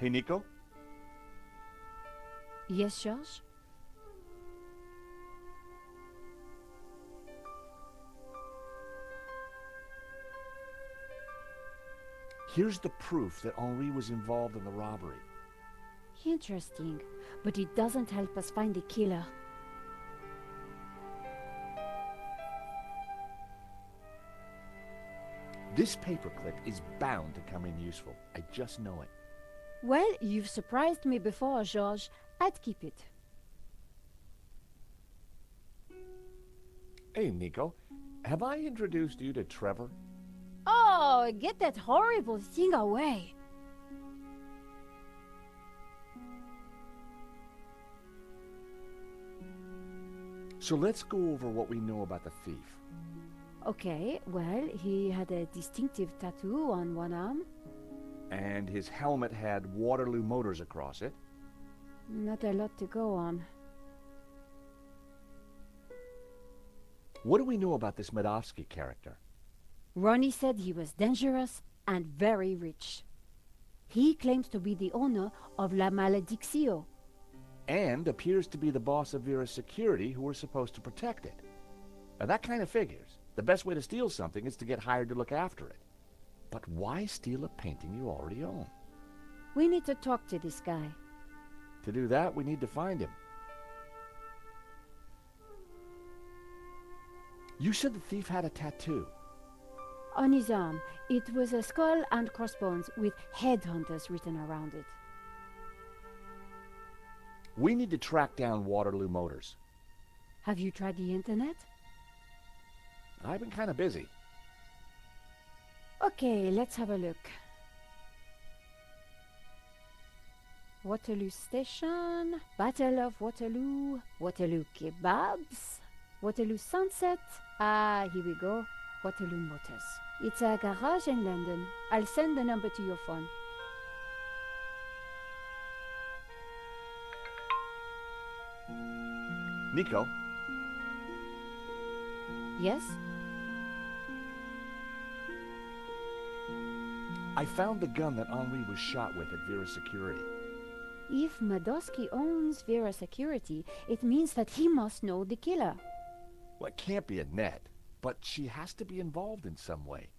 Hey, Nico? Yes, George? Here's the proof that Henri was involved in the robbery. Interesting, but it doesn't help us find the killer. This paperclip is bound to come in useful. I just know it. Well, you've surprised me before, George. I'd keep it. Hey, Nico. Have I introduced you to Trevor? Oh, get that horrible thing away. So let's go over what we know about the thief. Okay, well, he had a distinctive tattoo on one arm. And his helmet had Waterloo Motors across it. Not a lot to go on. What do we know about this Medovsky character? Ronnie said he was dangerous and very rich. He claims to be the owner of La Malediccio. And appears to be the boss of Vera's security who were supposed to protect it. Now that kind of figures. The best way to steal something is to get hired to look after it. But why steal a painting you already own? We need to talk to this guy. To do that, we need to find him. You said the thief had a tattoo. On his arm, it was a skull and crossbones with headhunters written around it. We need to track down Waterloo Motors. Have you tried the internet? I've been kind of busy. Okay, let's have a look. Waterloo Station, Battle of Waterloo, Waterloo Kebabs, Waterloo Sunset. Ah, here we go. Waterloo Motors. It's a garage in London. I'll send the number to your phone. Nico, Yes? I found the gun that Henri was shot with at Vera's security. If Madosky owns Vera Security, it means that he must know the killer. Well, it can't be Annette, but she has to be involved in some way.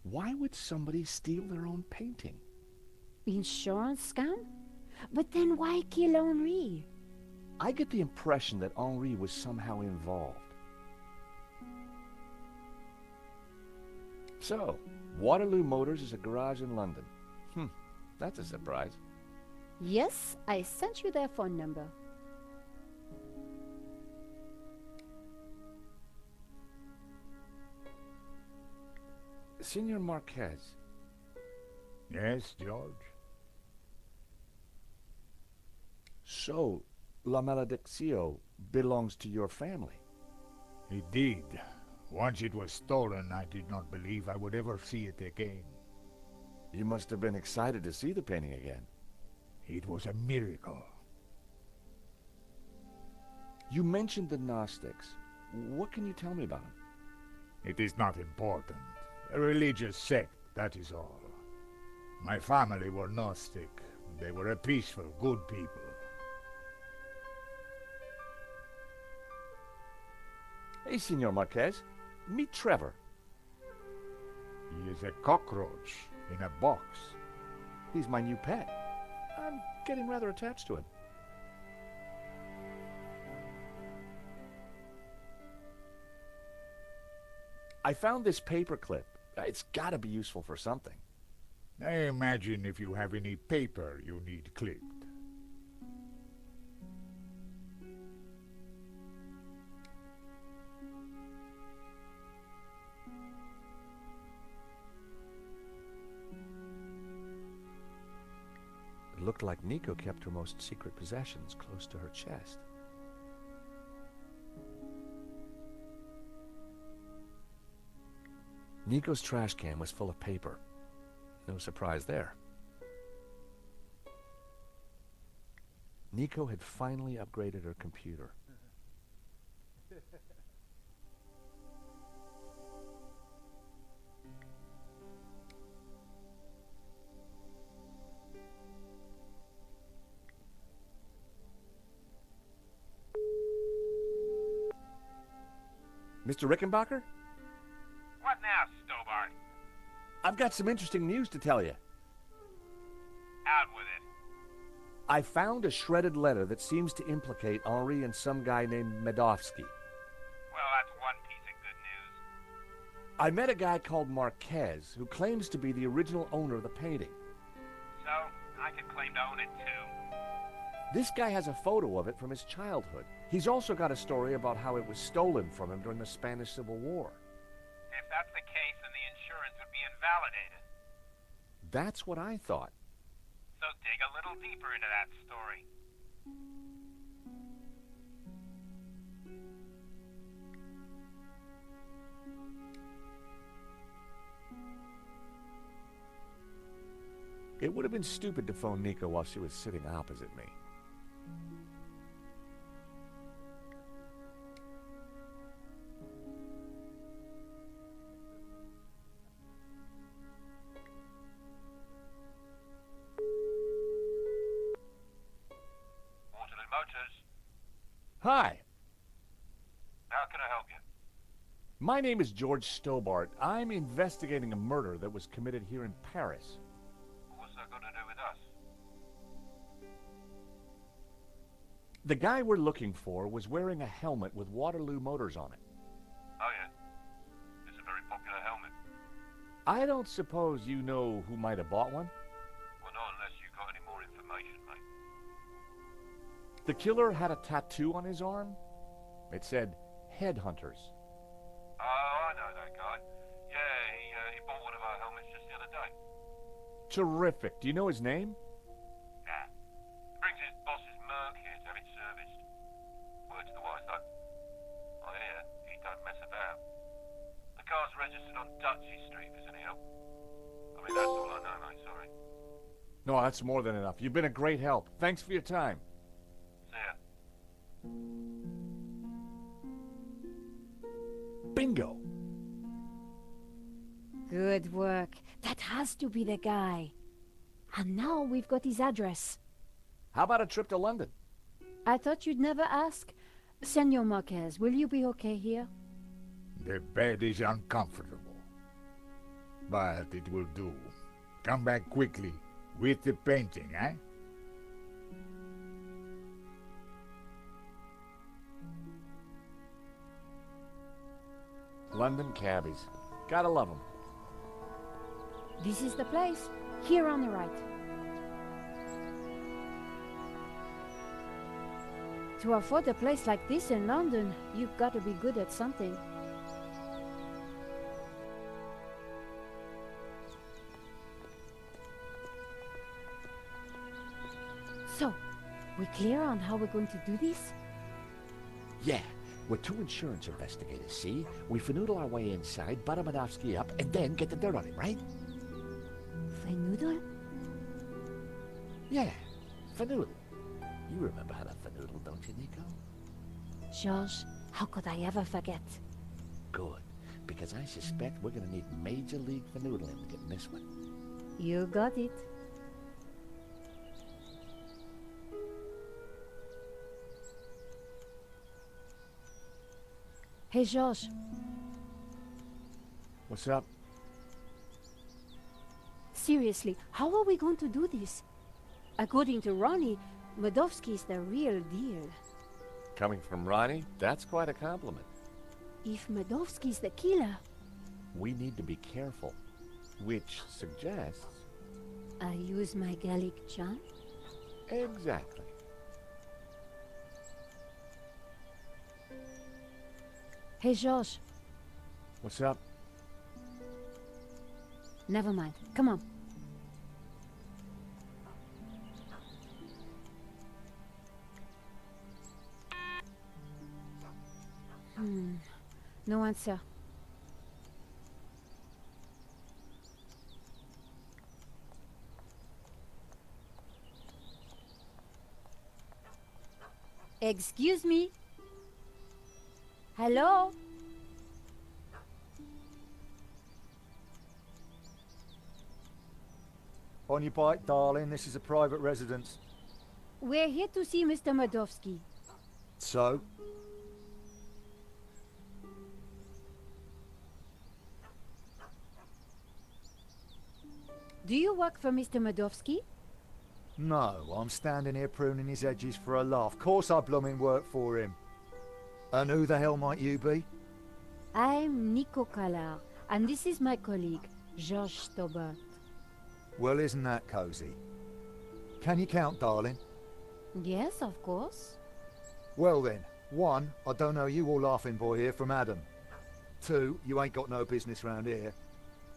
Why would somebody steal their own painting? Insurance scam? But then why kill Henri? I get the impression that Henri was somehow involved. So, Waterloo Motors is a garage in London. That's a surprise. Yes, I sent you their phone number. Senor Marquez, Yes, George? so La Malediccio belongs to your family. It did. Once it was stolen, I did not believe I would ever see it again. You must have been excited to see the painting again. It was a miracle. You mentioned the Gnostics. What can you tell me about them? It is not important. A religious sect, that is all. My family were Gnostic. They were a peaceful, good people. Hey, Senor Marquez. Meet Trevor. He is a cockroach in a box. He's my new pet. I'm getting rather attached to him. I found this paperclip. It's gotta be useful for something. I imagine if you have any paper you need clipped. It looked like Nico kept her most secret possessions close to her chest. Nico's trash can was full of paper. No surprise there. Nico had finally upgraded her computer. Mr. Rickenbacker? What now, Stobart? I've got some interesting news to tell you. Out with it. I found a shredded letter that seems to implicate Henri and some guy named Medovsky. Well, that's one piece of good news. I met a guy called Marquez who claims to be the original owner of the painting. So, I can claim to own it too. This guy has a photo of it from his childhood. He's also got a story about how it was stolen from him during the Spanish Civil War. If that's the case, then the insurance would be invalidated. That's what I thought. So dig a little deeper into that story. It would have been stupid to phone Nico while she was sitting opposite me. Waterloo Motors. Hi, How can I help you? my name is George Stobart. I'm investigating a murder that was committed here in Paris. What's that got to do with us? The guy we're looking for was wearing a helmet with Waterloo Motors on it. Oh yeah. It's a very popular helmet. I don't suppose you know who might have bought one? Well, not unless you got any more information, mate. The killer had a tattoo on his arm. It said, Headhunters. Oh, I know that guy. Yeah, he bought one of our helmets just the other day. Terrific. Do you know his name? Nah. Brings his boss's Merc here to have it serviced. Words to the wise, though. I hear he don't mess about. The car's registered on Dutchy Street, if there's any help. I mean, that's all I know, mate, sorry. No, that's more than enough. You've been a great help. Thanks for your time. See ya. Bingo! Good work. That has to be the guy. And now we've got his address. How about a trip to London? I thought you'd never ask. Senor Marquez, will you be okay here? The bed is uncomfortable. But it will do. Come back quickly with the painting, eh? London cabbies. Gotta love them. This is the place. Here on the right. To afford a place like this in London, you've got to be good at something. So, we clear on how we're going to do this? Yeah, we're two insurance investigators, see? We finagle our way inside, butter Medovsky up, and then get the dirt on him, right? Fenoodle? Yeah, finagle. You remember how to finagle, don't you, Nico? George, how could I ever forget? Good, because I suspect we're gonna need Major League fanoodling to get in this one. You got it. Hey, George. What's up? Seriously, how are we going to do this? According to Ronnie, Medovsky's the real deal. Coming from Ronnie, that's quite a compliment. If Medovsky's the killer, We need to be careful, which suggests... I use my Gallic charm? Exactly. Hey, George. What's up? Never mind. Come on. No answer. Excuse me. Hello? On your bike, darling. This is a private residence. We're here to see Mr. Medovsky. So? Do you work for Mr. Medovsky? No, I'm standing here pruning his edges for a laugh. Course I blooming work for him. And who the hell might you be? I'm Nico Kalar, and this is my colleague, Georges Stobart. Well, isn't that cosy? Can you count, darling? Yes, of course. Well then, 1, I don't know you or laughing boy here from Adam. 2, you ain't got no business round here.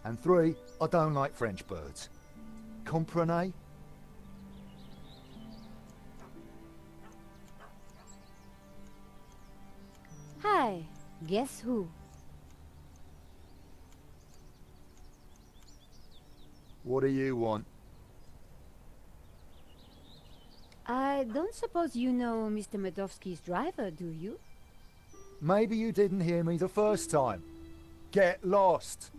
And 3, I don't like French birds. Comprenez? Hi, guess who? What do you want? I don't suppose you know Mr. Medovsky's driver, do you? Maybe you didn't hear me the first time. Get lost!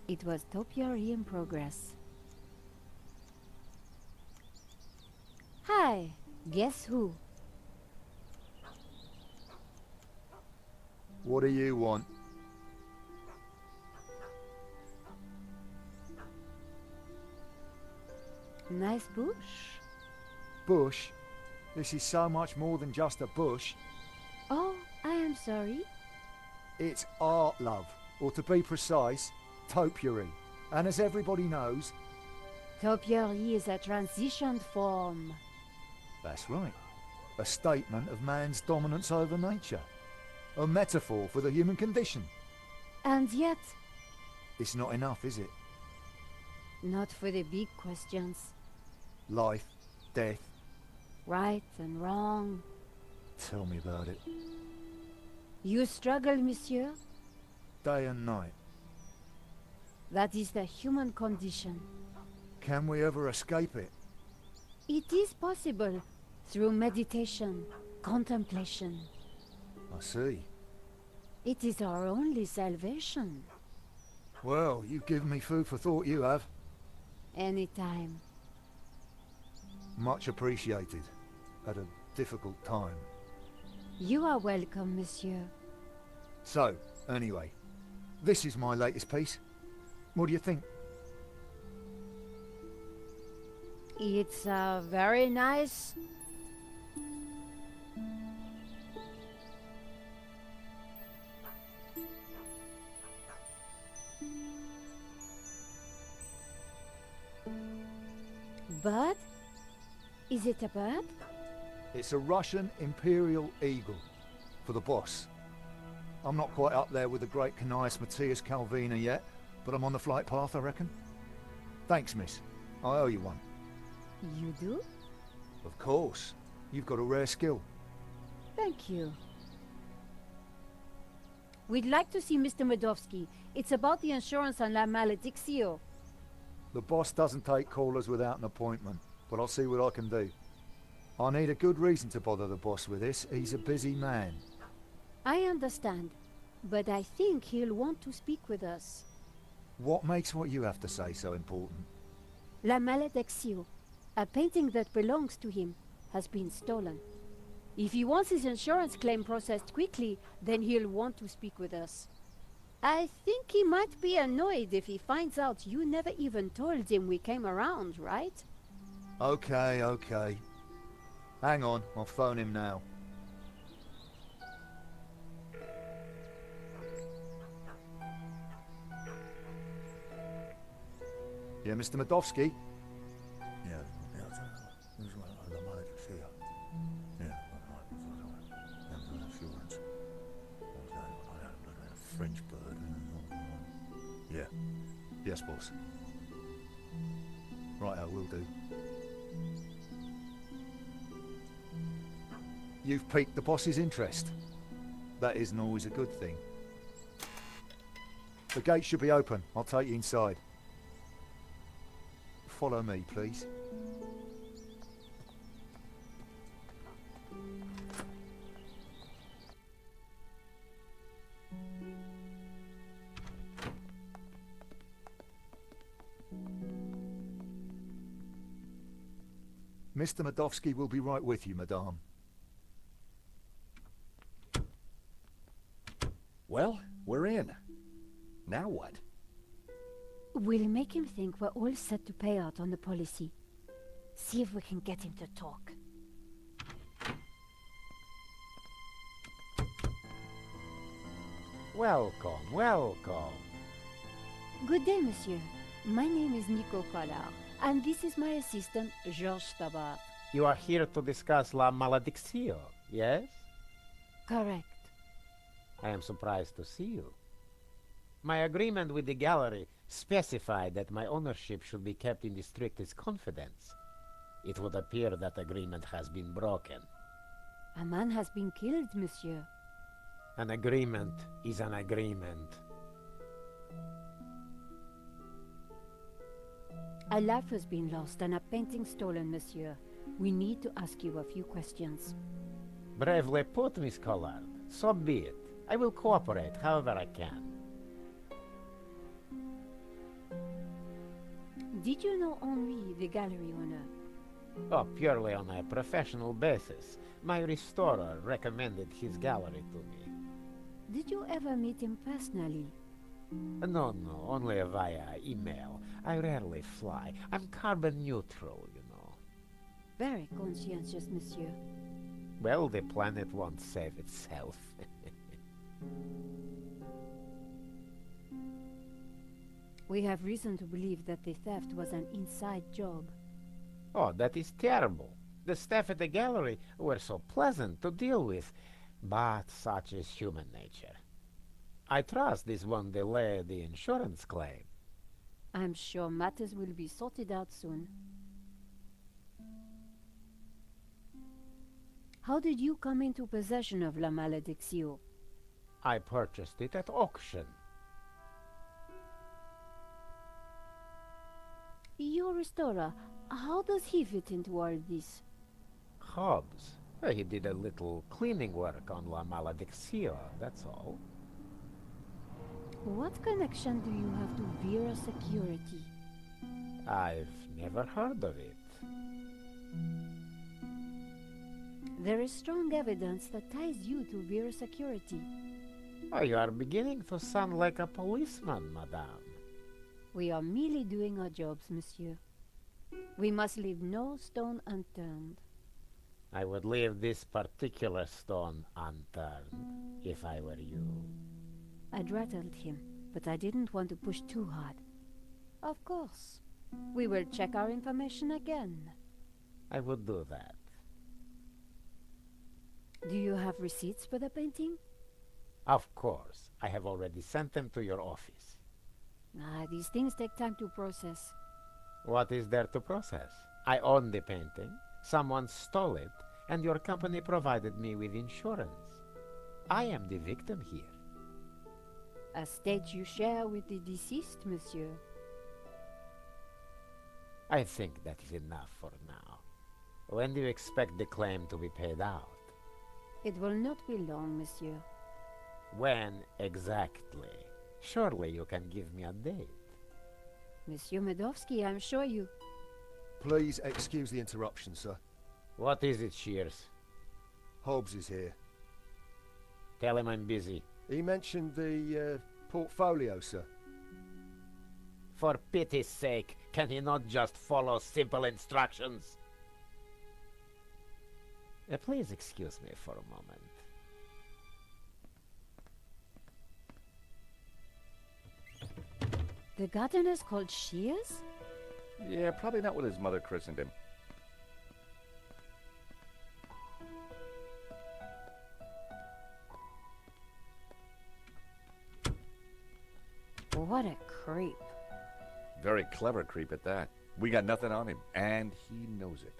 It was topiary in progress. Hi, guess who? What do you want? Nice bush? Bush? This is so much more than just a bush. Oh, I am sorry. It's art, love. Or to be precise, topiary. And as everybody knows... Topiary is a transition form. That's right. A statement of man's dominance over nature. A metaphor for the human condition. And yet, It's not enough, is it? not for the big questions. Life, death. Right and wrong. Tell me about it. You struggle, monsieur? Day and night. That is the human condition. Can we ever escape it? It is possible through meditation, contemplation. I see. It is our only salvation. Well, you've given me food for thought, you have. Anytime. Much appreciated. At a difficult time. You are welcome, monsieur. So, anyway, this is my latest piece. What do you think? It's very nice. Bird? Is it a bird? It's a Russian Imperial Eagle. For the boss. I'm not quite up there with the great Canius Matthias Calvina yet, but I'm on the flight path, I reckon. Thanks, miss. I owe you one. You do? Of course. You've got a rare skill. Thank you. We'd like to see Mr. Medovsky. It's about the insurance on La Maledictio. The boss doesn't take callers without an appointment, but I'll see what I can do. I need a good reason to bother the boss with this. He's a busy man. I understand, but I think he'll want to speak with us. What makes what you have to say so important? La Maledictio, a painting that belongs to him, has been stolen. If he wants his insurance claim processed quickly, then he'll want to speak with us. I think he might be annoyed if he finds out you never even told him we came around, right? Okay, okay. Hang on, I'll phone him now. Yeah, Mr. Medovsky? French bird. Yeah. Yes, boss. Right, I will do. You've piqued the boss's interest. That isn't always a good thing. The gate should be open. I'll take you inside. Follow me, please. Mr. Medovsky will be right with you, madame. Well, we're in. Now what? We'll make him think we're all set to pay out on the policy. See if we can get him to talk. Welcome, welcome. Good day, monsieur. My name is Nico Collard, and this is my assistant, Georges Tabar. You are here to discuss La Maledicción, yes? Correct. I am surprised to see you. My agreement with the gallery specified that my ownership should be kept in the strictest confidence. It would appear that agreement has been broken. A man has been killed, monsieur. An agreement is an agreement. A life has been lost and a painting stolen, monsieur. We need to ask you a few questions. Bravely put, Miss Collard. So be it. I will cooperate however I can. Did you know Henri, the gallery owner? Oh, purely on a professional basis. My restorer recommended his gallery to me. Did you ever meet him personally? No, only via email. I rarely fly. I'm carbon neutral, you know. Very conscientious, monsieur. Well, the planet won't save itself. We have reason to believe that the theft was an inside job. Oh, that is terrible. The staff at the gallery were so pleasant to deal with, but such is human nature. I trust this won't delay the insurance claim. I'm sure matters will be sorted out soon. How did you come into possession of La Maledicción? I purchased it at auction. Your restorer, how does he fit into all this? Hobbs. He did a little cleaning work on La Maledicción, that's all. What connection do you have to Vera Security? I've never heard of it. There is strong evidence that ties you to Vera Security. Oh, you are beginning to sound like a policeman, madame. We are merely doing our jobs, monsieur. We must leave no stone unturned. I would leave this particular stone unturned, if I were you. I'd rattled him, but I didn't want to push too hard. Of course. We will check our information again. I would do that. Do you have receipts for the painting? Of course. I have already sent them to your office. These things take time to process. What is there to process? I own the painting, someone stole it, and your company provided me with insurance. I am the victim here. A state you share with the deceased, monsieur. I think that is enough for now. When do you expect the claim to be paid out? It will not be long, monsieur. When exactly? Surely you can give me a date. Monsieur Medovsky, I'm sure you... Please excuse the interruption, sir. What is it, Shears? Hobbs is here. Tell him I'm busy. He mentioned the portfolio, sir. For pity's sake, can he not just follow simple instructions? Please excuse me for a moment. The gardener's called Shears? Yeah, probably not what his mother christened him. What a creep. Very clever creep at that. We got nothing on him, and he knows it.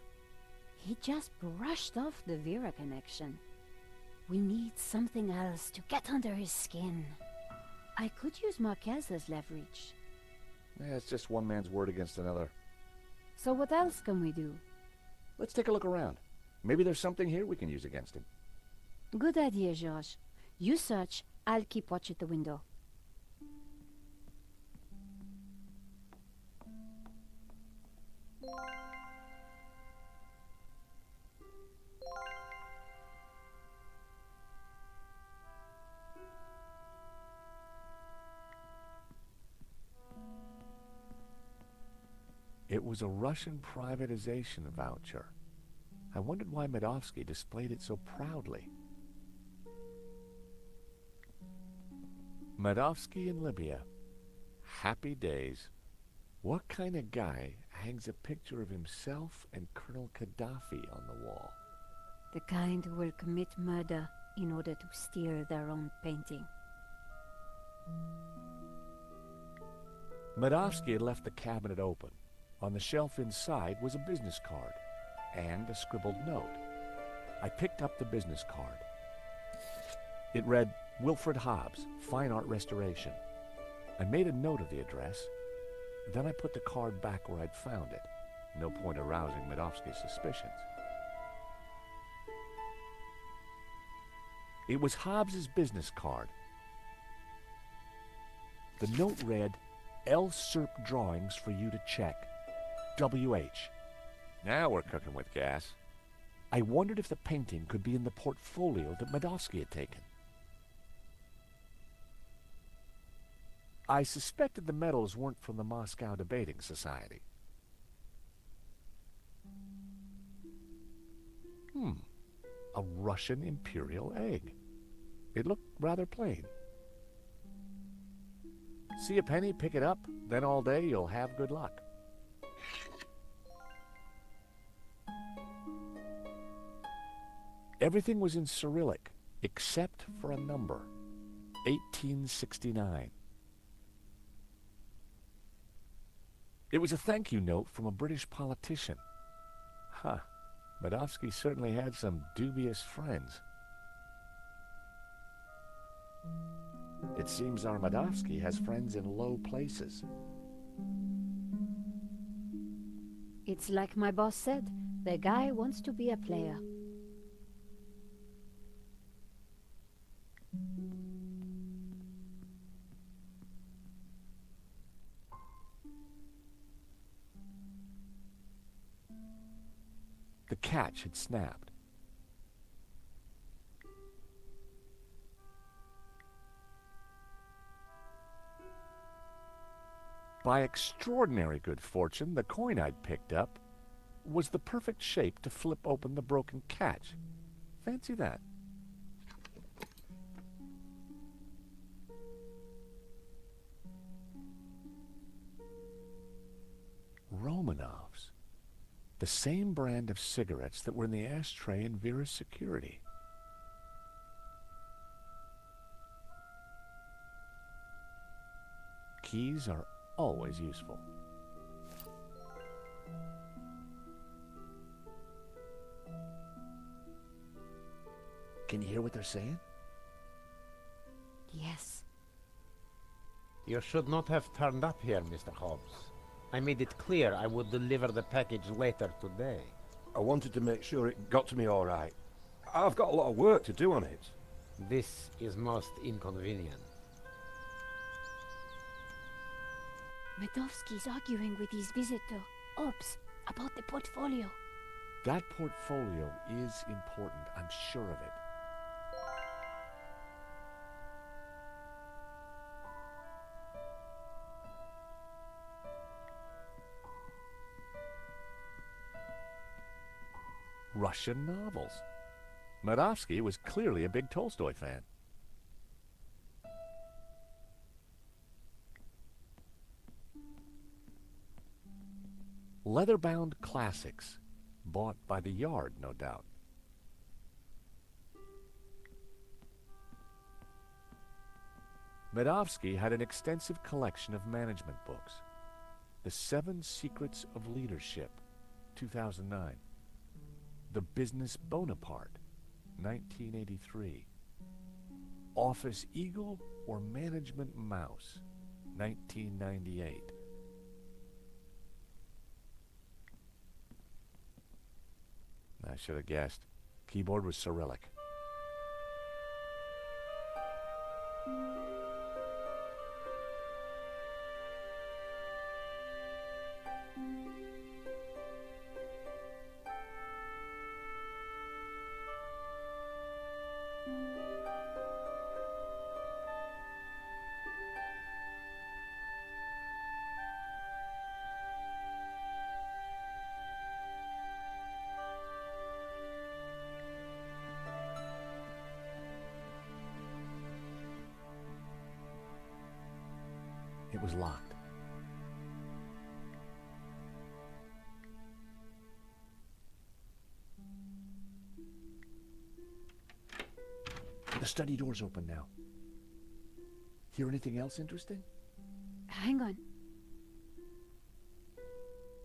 He just brushed off the Vera connection. We need something else to get under his skin. I could use Marquez as leverage. Yeah, it's just one man's word against another. So what else can we do? Let's take a look around. Maybe there's something here we can use against him. Good idea, Georges. You search, I'll keep watch at the window. was a Russian privatization voucher. I wondered why Medovsky displayed it so proudly. Medovsky in Libya. Happy days. What kind of guy hangs a picture of himself and Colonel Gaddafi on the wall? The kind who will commit murder in order to steal their own painting. Medovsky had left the cabinet open. On the shelf inside was a business card and a scribbled note. I picked up the business card. It read, Wilfred Hobbs, Fine Art Restoration. I made a note of the address. Then I put the card back where I'd found it. No point arousing Medovsky's suspicions. It was Hobbs's business card. The note read, L. Serp drawings for you to check. W.H. Now we're cooking with gas. I wondered if the painting could be in the portfolio that Medovsky had taken. I suspected the medals weren't from the Moscow Debating Society. A Russian imperial egg. It looked rather plain. See a penny, pick it up, then all day you'll have good luck. Everything was in Cyrillic, except for a number. 1869. It was a thank you note from a British politician. Medovsky certainly had some dubious friends. It seems our Medovsky has friends in low places. It's like my boss said, the guy wants to be a player. The catch had snapped. By extraordinary good fortune, the coin I'd picked up was the perfect shape to flip open the broken catch. Fancy that. Romanovs. The same brand of cigarettes that were in the ashtray in Vera's security. Keys are always useful. Can you hear what they're saying? Yes. You should not have turned up here, Mr. Hobbs. I made it clear I would deliver the package later today. I wanted to make sure it got to me all right. I've got a lot of work to do on it. This is most inconvenient. Medovsky's arguing with his visitor, Hobbs, about the portfolio. That portfolio is important, I'm sure of it. Russian novels. Medovsky was clearly a big Tolstoy fan. Leather-bound classics, bought by the yard, no doubt. Medovsky had an extensive collection of management books. The 7 Secrets of Leadership, 2009. The Business Bonaparte, 1983. Office Eagle or Management Mouse, 1998. I should have guessed. Keyboard was Cyrillic. It was locked. The study door's open now. Hear anything else interesting? Hang on.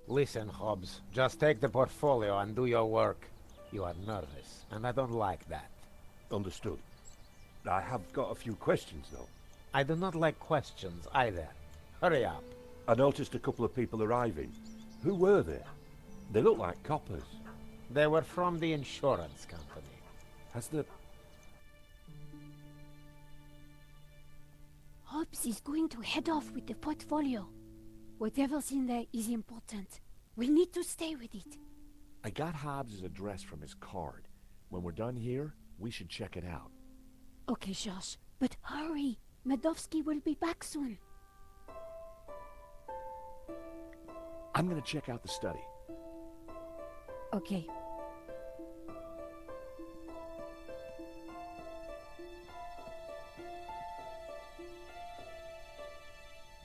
Listen, Hobbs, just take the portfolio and do your work. You are nervous, and I don't like that. Understood. I have got a few questions, though. I do not like questions either. Hurry up. I noticed a couple of people arriving. Who were they? They look like coppers. They were from the insurance company. Has the... Hobbs is going to head off with the portfolio. Whatever's in there is important. We need to stay with it. I got Hobbs' address from his card. When we're done here, we should check it out. Okay, Josh, but hurry. Medovsky will be back soon. I'm gonna check out the study. Okay.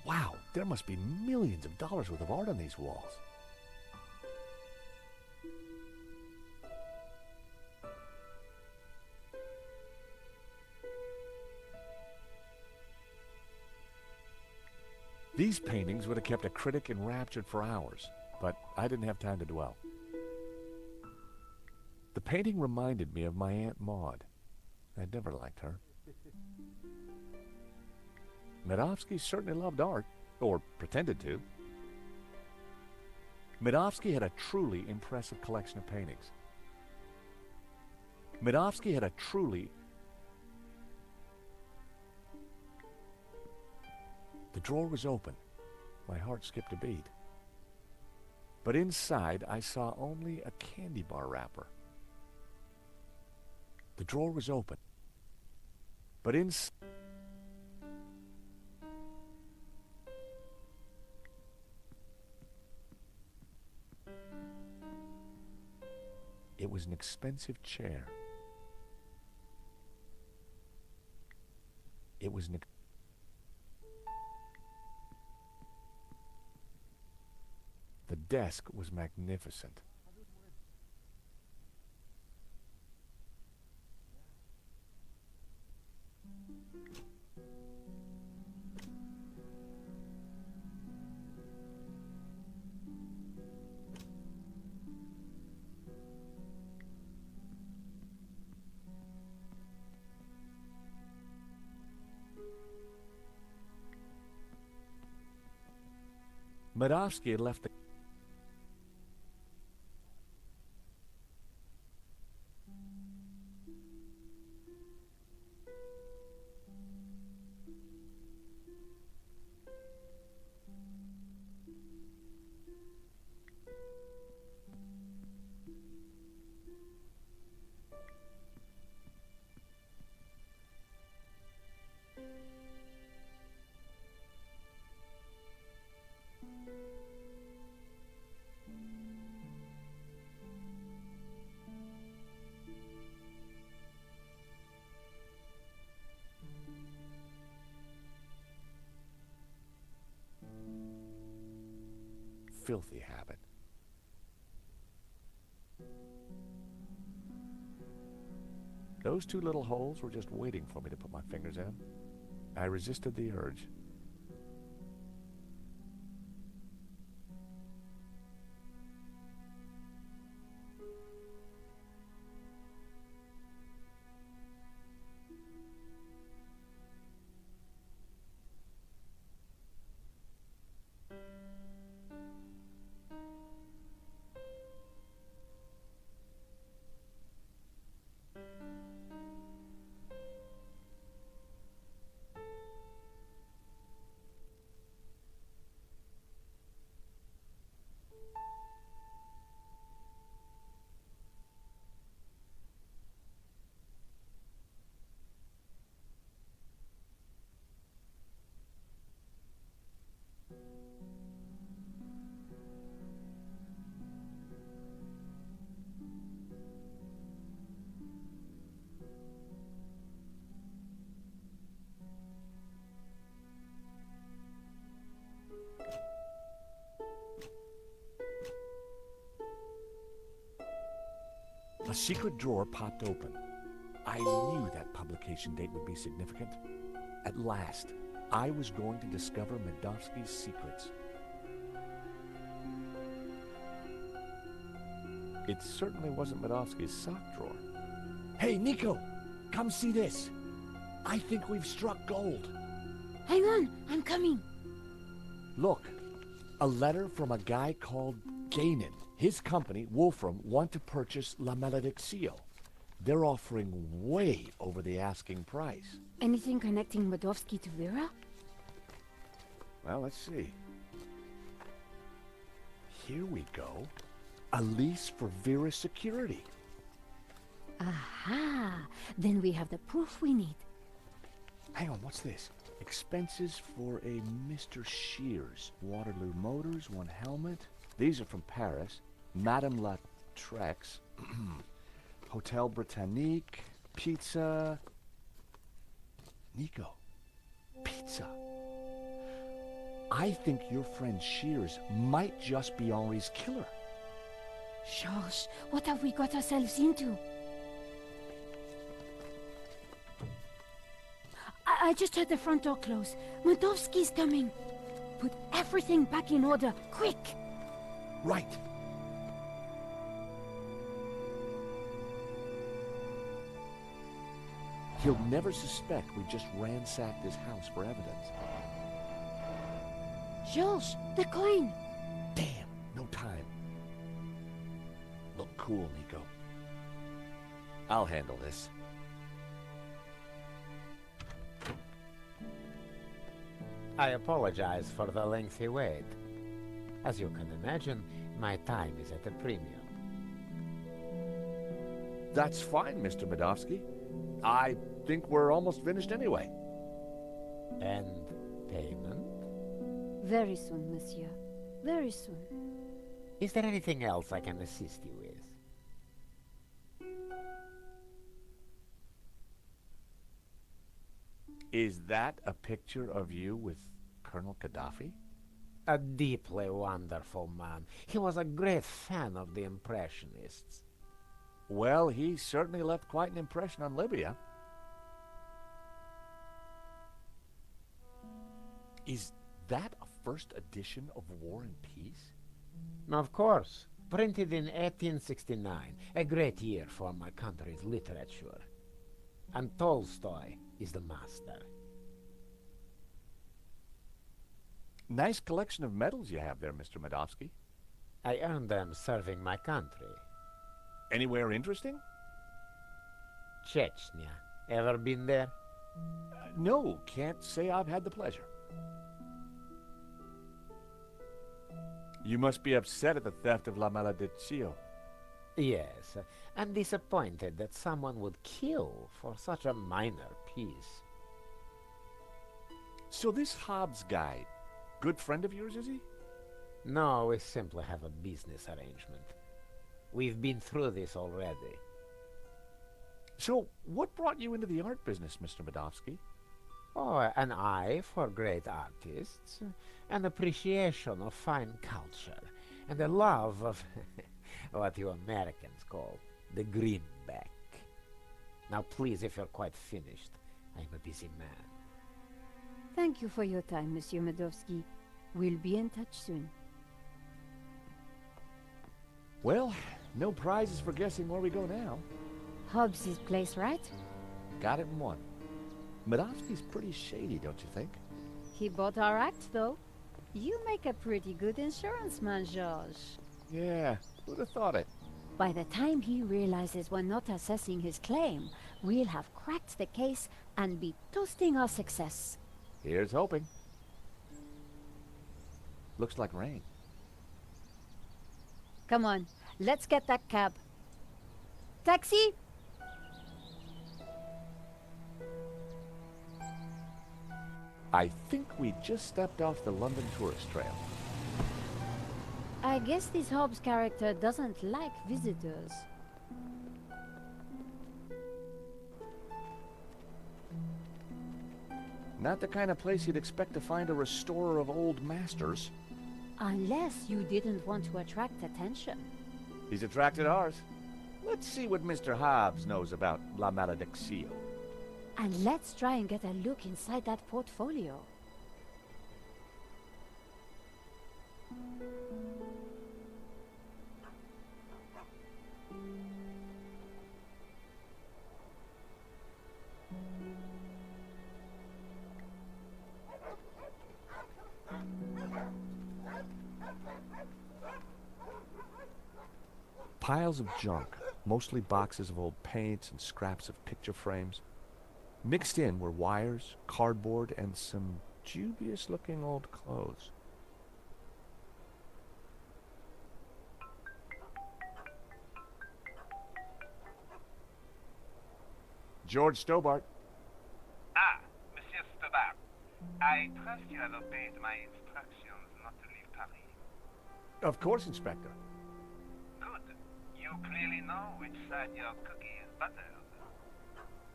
Wow, there must be millions of dollars worth of art on these walls. These paintings would have kept a critic enraptured for hours, but I didn't have time to dwell. The painting reminded me of my Aunt Maud. I'd never liked her. Medovsky certainly loved art, or pretended to. Medovsky had a truly impressive collection of paintings. Medovsky had a truly... The drawer was open. My heart skipped a beat. But inside, I saw only a candy bar wrapper. The drawer was open. But inside... It was an expensive chair. It was an... The desk was magnificent. Medovsky had left the... Filthy habit. Those two little holes were just waiting for me to put my fingers in. I resisted the urge. A secret drawer popped open. I knew that publication date would be significant. At last, I was going to discover Medovsky's secrets. It certainly wasn't Medovsky's sock drawer. Hey, Nico! Come see this! I think we've struck gold. Hang on, I'm coming. Look, a letter from a guy called Gainan. His company, Wolfram, want to purchase La Malediccio. They're offering way over the asking price. Anything connecting Medovsky to Vera? Well, let's see. Here we go. A lease for Vera's security. Aha! Then we have the proof we need. Hang on, what's this? Expenses for a Mr. Shears. Waterloo Motors, one helmet. These are from Paris. Madame La Trex. Hotel Britannique. Pizza. Nico. Pizza. I think your friend Shears might just be Henri's killer. Georges, what have we got ourselves into? I just heard the front door close. Medovsky's coming. Put everything back in order, quick! Right. He'll never suspect we just ransacked his house for evidence. Georges, the coin! Damn, no time. Look cool, Nico. I'll handle this. I apologize for the lengthy wait. As you can imagine, my time is at a premium. That's fine, Mr. Medovsky. I think we're almost finished anyway. And payment? Very soon, monsieur. Very soon. Is there anything else I can assist you with? Is that a picture of you with Colonel Gaddafi? A deeply wonderful man. He was a great fan of the Impressionists. Well, he certainly left quite an impression on Libya. Is that a first edition of War and Peace? Of course. Printed in 1869. A great year for my country's literature. And Tolstoy is the master. Nice collection of medals you have there, Mr. Medovsky. I earned them serving my country. Anywhere interesting? Chechnya. Ever been there? No, can't say I've had the pleasure. You must be upset at the theft of La Malediccio. Yes, I'm disappointed that someone would kill for such a minor piece. So this Hobbs guy, good friend of yours, is he? No, we simply have a business arrangement. We've been through this already. So what brought you into the art business, Mr. Medovsky? Oh, an eye for great artists, an appreciation of fine culture, and a love of what you Americans call the greenback. Now please, if you're quite finished, I'm a busy man. Thank you for your time, Monsieur Medovsky. We'll be in touch soon. Well, no prizes for guessing where we go now. Hobbs's place, right? Got it in one. Medovsky's pretty shady, don't you think? He bought our act, though. You make a pretty good insurance man, Georges. Yeah, who'd have thought it? By the time he realizes we're not assessing his claim, we'll have cracked the case and be toasting our success. Here's hoping. Looks like rain. Come on, let's get that cab. Taxi! I think we just stepped off the London tourist trail. I guess this Hobbs character doesn't like visitors. Not the kind of place you'd expect to find a restorer of old masters. Unless you didn't want to attract attention. He's attracted ours. Let's see what Mr. Hobbs knows about La Maledicción. And let's try and get a look inside that portfolio. Piles of junk, mostly boxes of old paints and scraps of picture frames. Mixed in were wires, cardboard, and some dubious-looking old clothes. George Stobart. Ah, Monsieur Stobart. I trust you have obeyed my instructions not to leave Paris. Of course, Inspector. Good. You clearly know which side your cookie is buttered.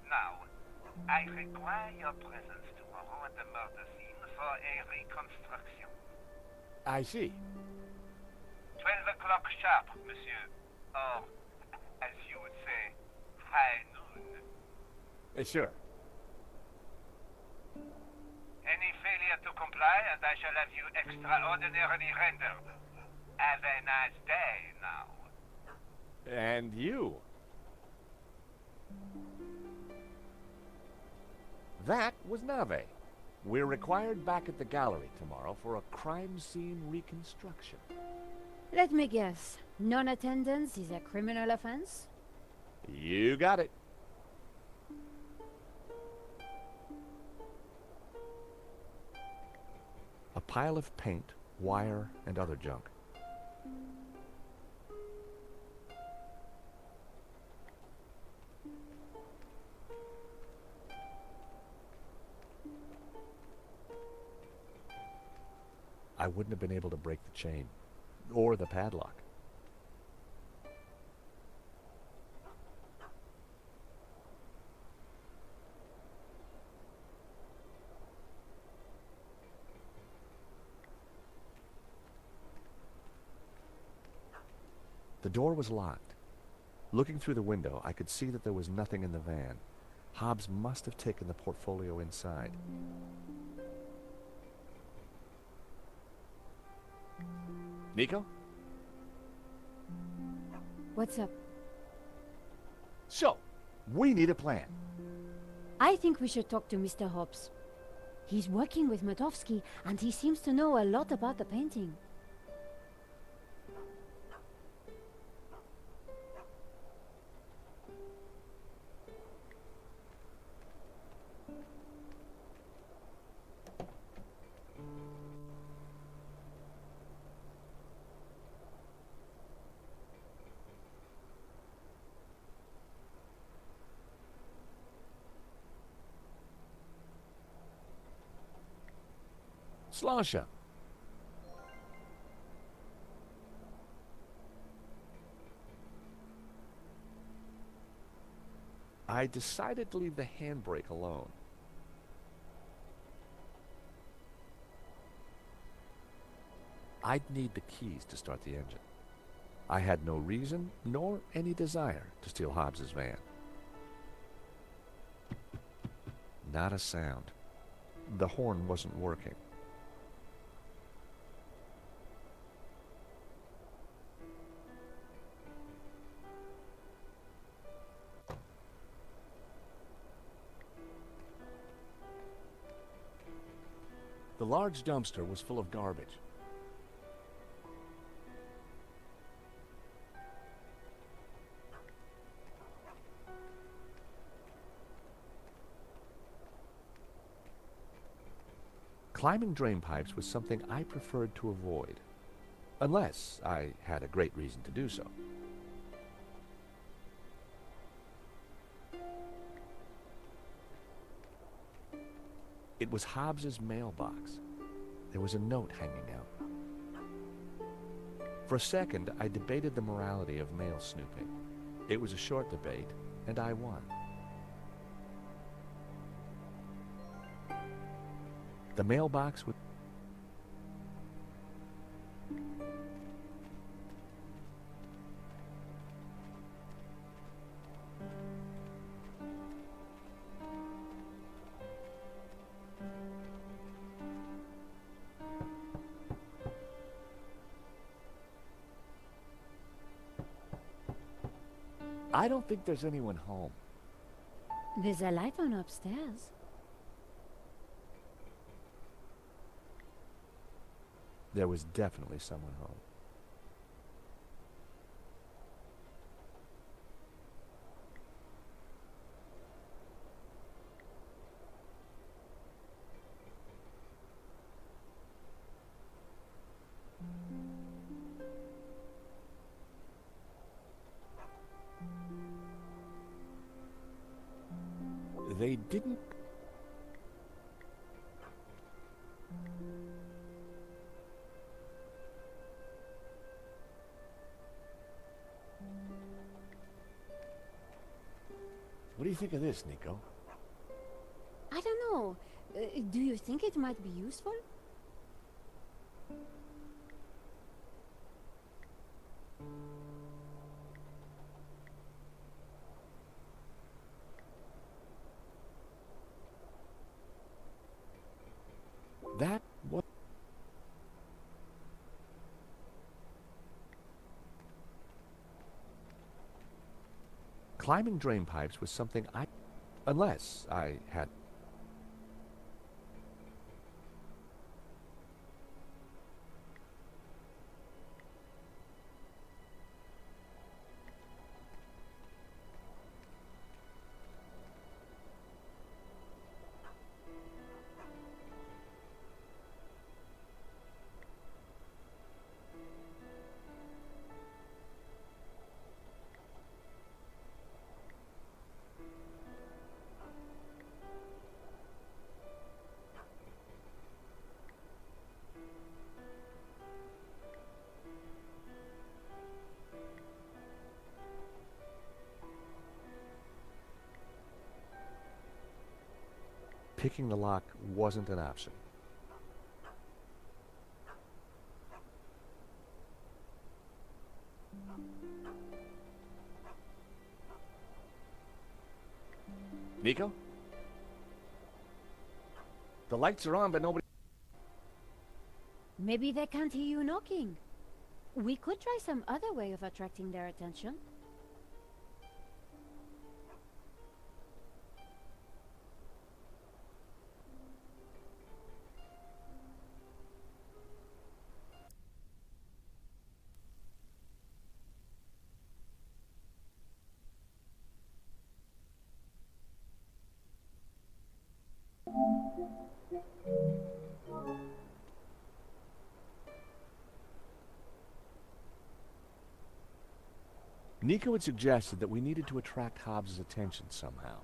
Now, I require your presence tomorrow at the murder scene for a reconstruction. I see. 12 o'clock sharp, monsieur. Or, as you would say, high noon. Sure. Any failure to comply, and I shall have you extraordinarily rendered. Have a nice day now. And you. That was Nave. We're required back at the gallery tomorrow for a crime scene reconstruction. Let me guess. Non-attendance is a criminal offense? You got it. A pile of paint, wire, and other junk. I wouldn't have been able to break the chain, or the padlock. The door was locked. Looking through the window, I could see that there was nothing in the van. Hobbs must have taken the portfolio inside. Nico? What's up? So, we need a plan. I think we should talk to Mr. Hobbs. He's working with Matovsky, and he seems to know a lot about the painting. Slasha. I decided to leave the handbrake alone. I'd need the keys to start the engine. I had no reason nor any desire to steal Hobbs's van. Not a sound. The horn wasn't working. The large dumpster was full of garbage. Climbing drain pipes was something I preferred to avoid, unless I had a great reason to do so. It was Hobbs's mailbox. There was a note hanging out. For a second, I debated the morality of mail snooping. It was a short debate, and I won. The mailbox would... I don't think there's anyone home. There's a light on upstairs. There was definitely someone home. They didn't... What do you think of this, Nico? I don't know. Do you think it might be useful? That what? Climbing drain pipes was something I... Unless I had... Picking the lock wasn't an option. Nico? The lights are on, but nobody... Maybe they can't hear you knocking. We could try some other way of attracting their attention. Nico had suggested that we needed to attract Hobbs' attention somehow.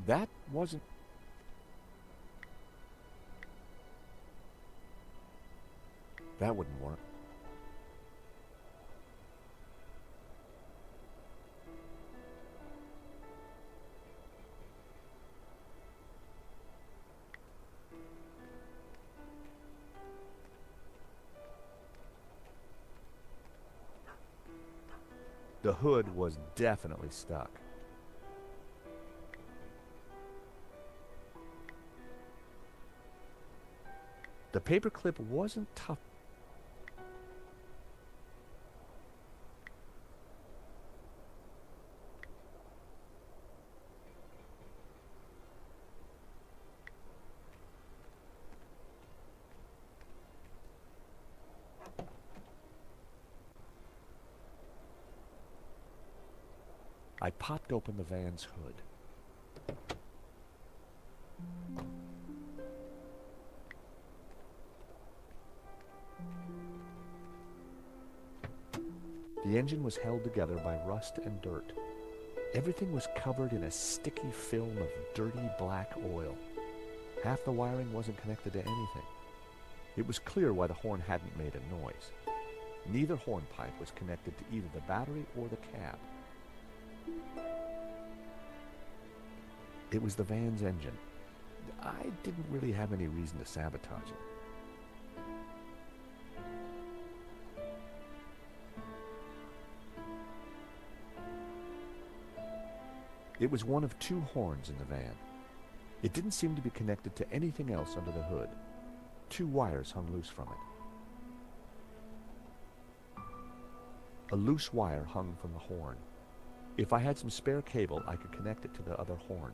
That wasn't... That wouldn't work. The hood was definitely stuck. The paperclip wasn't tough. I popped open the van's hood. The engine was held together by rust and dirt. Everything was covered in a sticky film of dirty black oil. Half the wiring wasn't connected to anything. It was clear why the horn hadn't made a noise. Neither hornpipe was connected to either the battery or the cab. It was the van's engine. I didn't really have any reason to sabotage it. It was one of two horns in the van. It didn't seem to be connected to anything else under the hood. Two wires hung loose from it. A loose wire hung from the horn. If I had some spare cable, I could connect it to the other horn.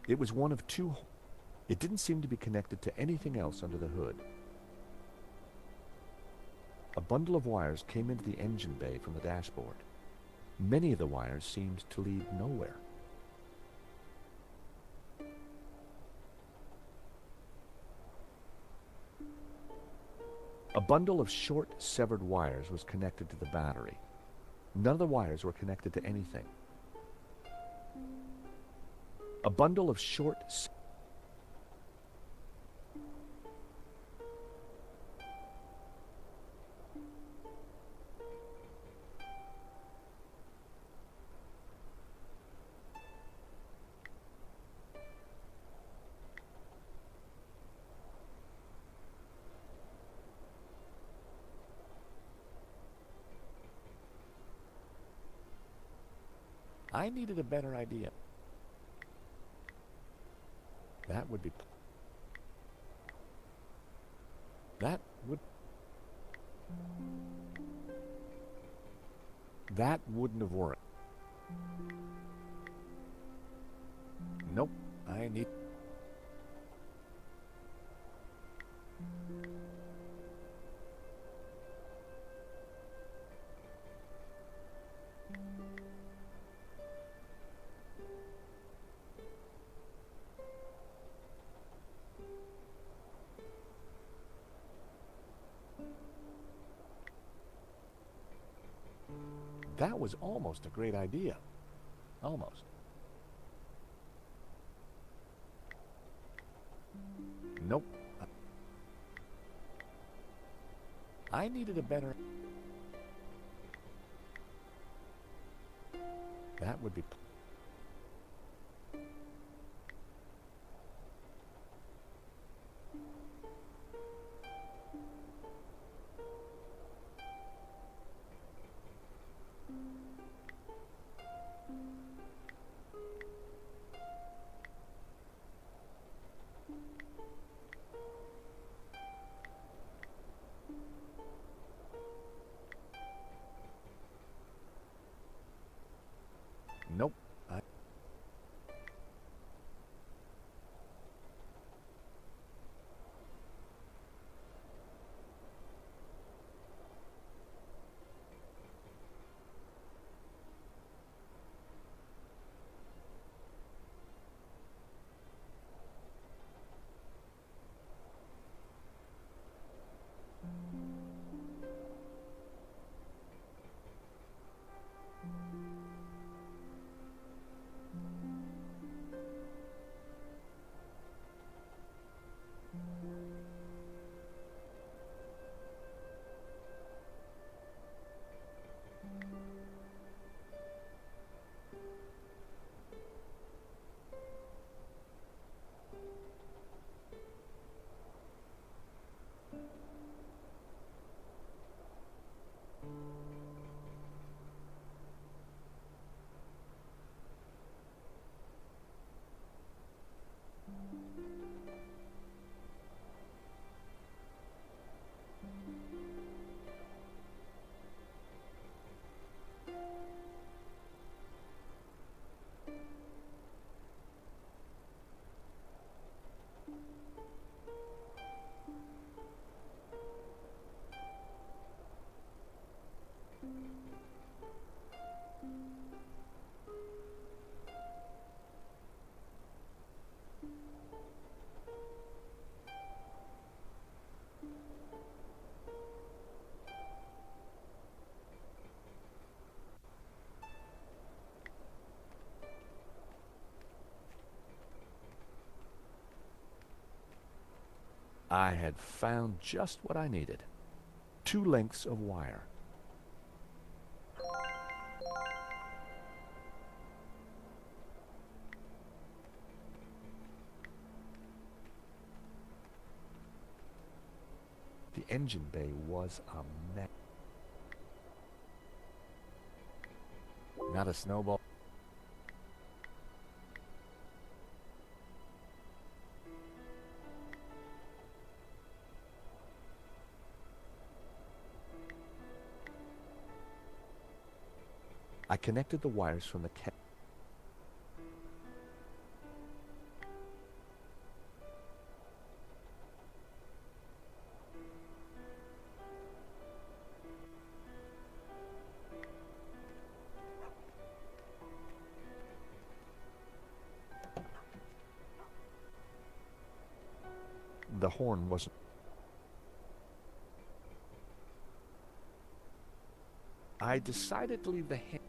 It was one of two. It didn't seem to be connected to anything else under the hood. A bundle of wires came into the engine bay from the dashboard. Many of the wires seemed to lead nowhere. A bundle of short, severed wires was connected to the battery. None of the wires were connected to anything. A bundle of short... I needed a better idea. That would be... That wouldn't have worked. Nope, I need... That was almost a great idea. Almost. Nope. I needed a better... That would be... Nope. I had found just what I needed. 2 lengths of wire. The engine bay was a mess. Not a snowball. I connected the wires from the cab. The horn wasn't. I decided to leave the hand.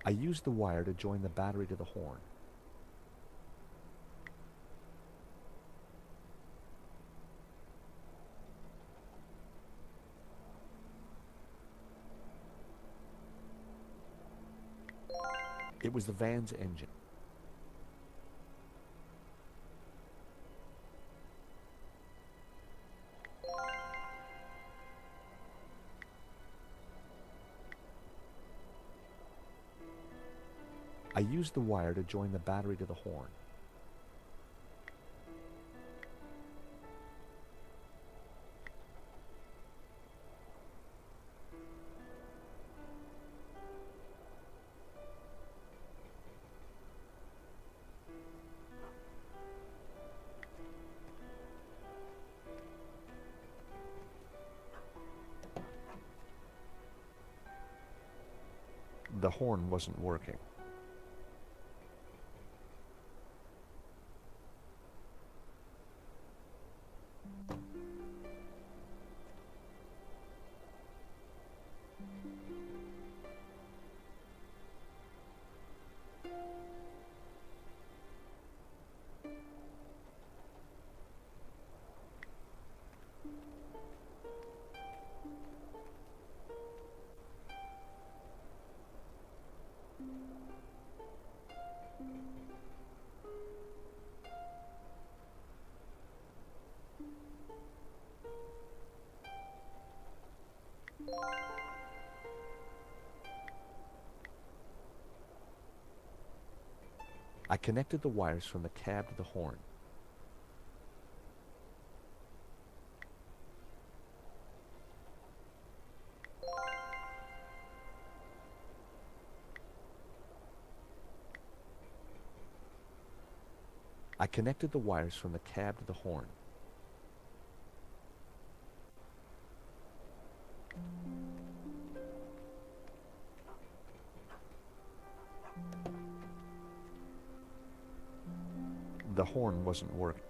I used the wire to join the battery to the horn. It was the van's engine. I used the wire to join the battery to the horn. The horn wasn't working. I connected the wires from the cab to the horn. I connected the wires from the cab to the horn. The horn wasn't working.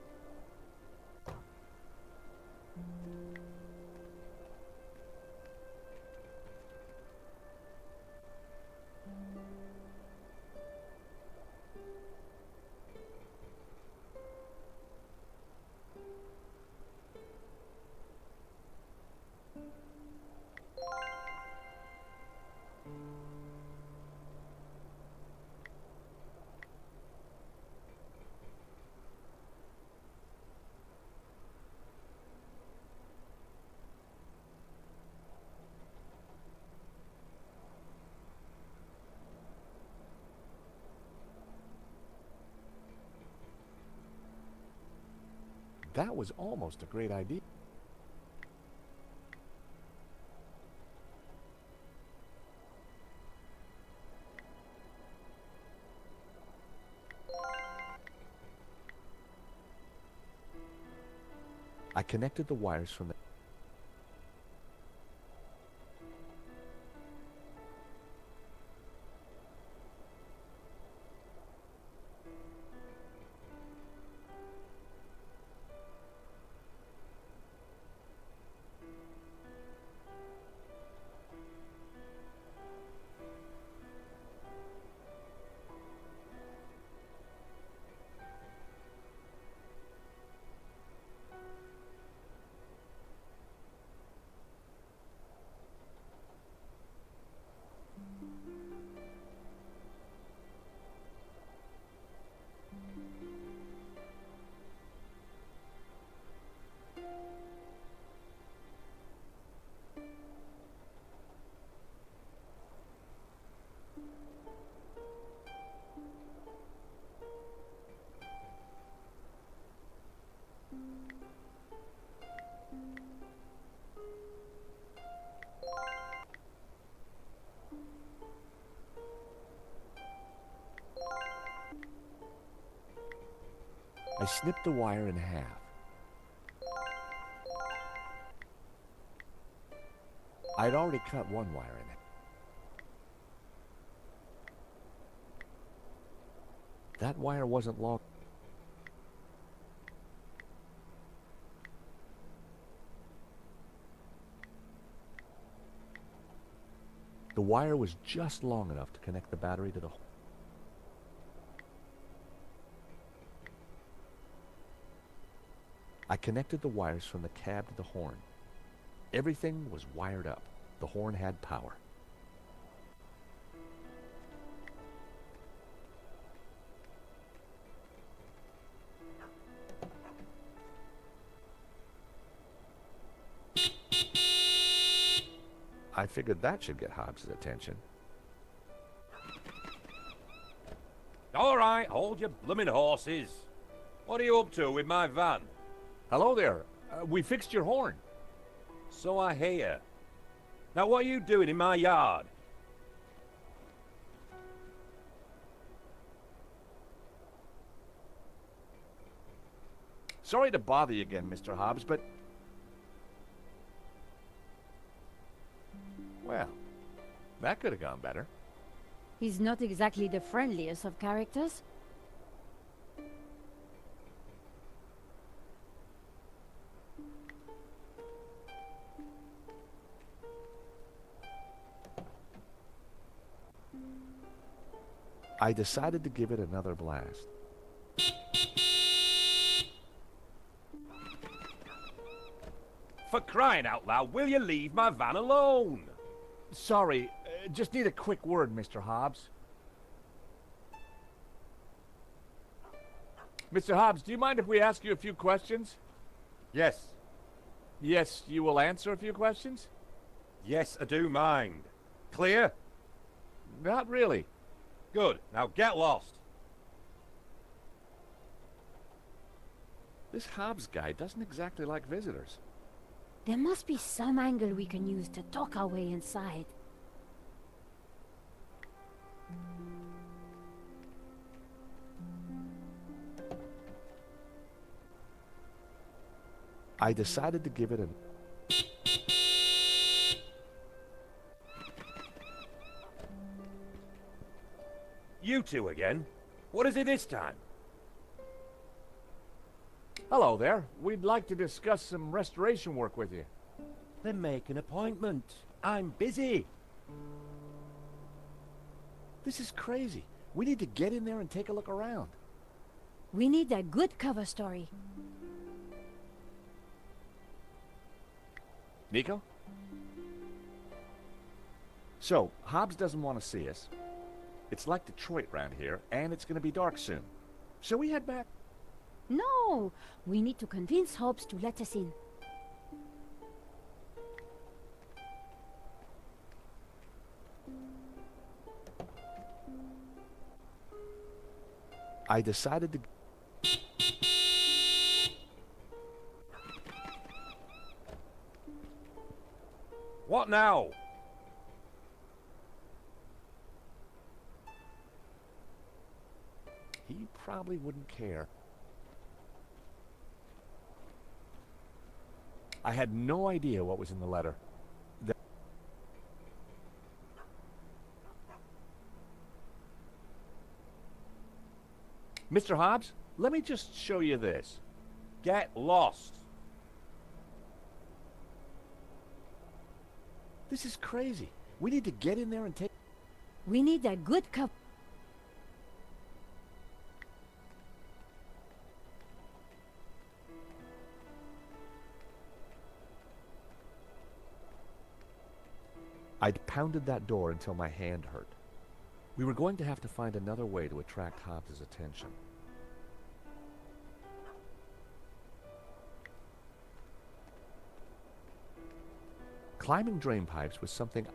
That was almost a great idea. I connected the wires from the snipped the wire in half. I'd already cut one wire in it. That wire wasn't long. The wire was just long enough to connect the battery to the... I connected the wires from the cab to the horn. Everything was wired up. The horn had power. I figured that should get Hobbs's attention. All right, hold your blooming horses. What are you up to with my van? Hello there. We fixed your horn. So I hear. Now what are you doing in my yard? Sorry to bother you again, Mr. Hobbs, but... Well, that could have gone better. He's not exactly the friendliest of characters. I decided to give it another blast. For crying out loud, will you leave my van alone? Sorry, just need a quick word, Mr. Hobbs. Mr. Hobbs, do you mind if we ask you a few questions? Yes. Yes, you will answer a few questions? Yes, I do mind. Clear? Not really. Good. Now get lost. This Hobbs guy doesn't exactly like visitors. There must be some angle we can use to talk our way inside. I decided to give it a... You two again? What is it this time? Hello there. We'd like to discuss some restoration work with you. Then make an appointment. I'm busy. This is crazy. We need to get in there and take a look around. We need a good cover story. Nico? So, Hobbs doesn't want to see us. It's like Detroit round here, and it's going to be dark soon. Shall we head back? No! We need to convince Hobbs to let us in. I decided to... What now? He probably wouldn't care. I had no idea what was in the letter. Mr. Hobbs, let me just show you this. Get lost. This is crazy. We need to get in there and take... We need a good cover. I'd pounded that door until my hand hurt. We were going to have to find another way to attract Hobbs' attention. Climbing drain pipes was something